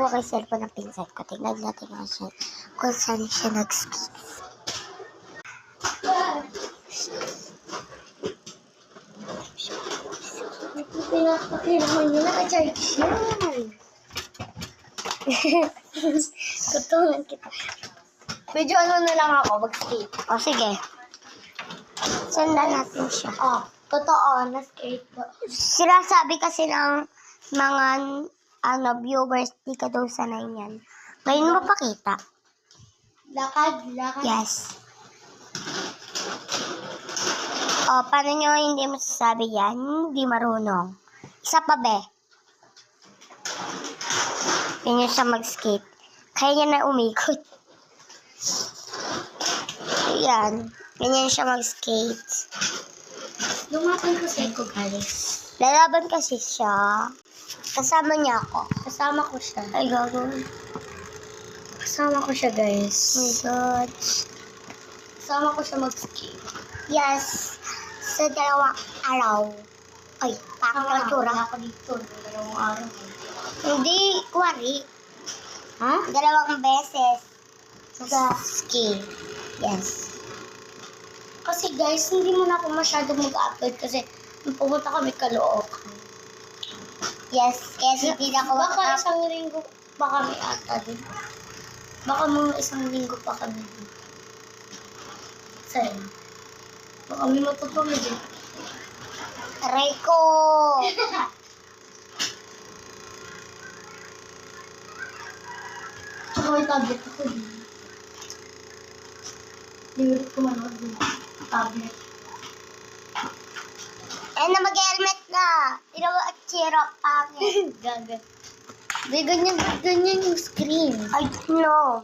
kuha kay cellphone ng pinsan ko. Tingnan natin kung saan siya nag-skip. Pinakakailangan nyo naka-charge yan. Tutunan kita. Medyo ano na lang ako, mag-skate. O, sige. Sundan natin siya. Totoo, na-skate ko. Sinasabi kasi ng mga viewers, di ka daw sanay niyan. Ngayon mo pakita. Lakad. Yes. O, paano nyo hindi masasabi yan? Hindi marunong. Isa pa, be. Ganyan siya mag-skate. Kaya niya na umikot. Ayan. Ganyan siya mag-skate. Lumapan kasi ko, guys. Lalaban kasi siya. Kasama niya ako. Kasama ko siya. Ay, gago. Kasama ko siya, guys. Oh my God. Kasama ko siya mag-skate. Yes. Sa dalawang araw. Ay, parang natura. Ako dito. Dalawang araw. Hindi, kuwari. Ha? Dalawang beses. Sa ski. Yes. Kasi guys, hindi mo na ako masyado mag-upload kasi pumunta kami Caloocan. Yes, kaya hindi na ako Baka isang linggo pa kami ata din. Baka mga isang linggo pa kami din. Sa'yo. Baka may matutulog din. Aray ko. Tsaka may tablet ako din. Limulit ko manood din. Tablet. Ay na mag-helmet na. Tinawa at chirap pangit. Gaga. Di, ganyan yung screen. I don't know.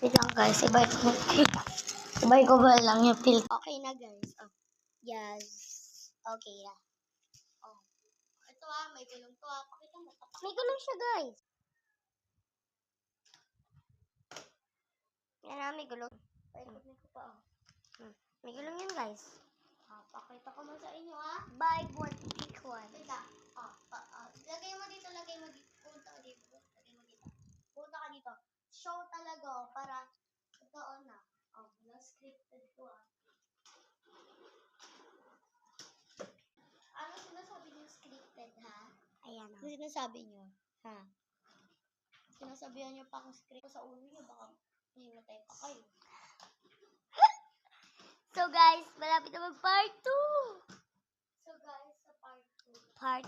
Wait lang guys, ibay ko ba lang yung filter. Okay na guys. Yes. Okay na. Ito may gulong to Pakita mo. May gulong siya guys. Yan na, may gulong. Paikutin ko pa May gulong yan guys. Pakita ko mo sa inyo Buy one, pick one. Wait lang. Lagay mo dito. Punta ka dito. Punta ka dito. Show talaga para totoo na. Na-scripted to Ano sinasabi niyo scripted Ayan Ano sinasabi niyo? Sinasabihan niyo pa akong script sa ulo niyo. Baka himatay pa kayo. So guys, malapit na mag part 2. So guys, sa part 2. Part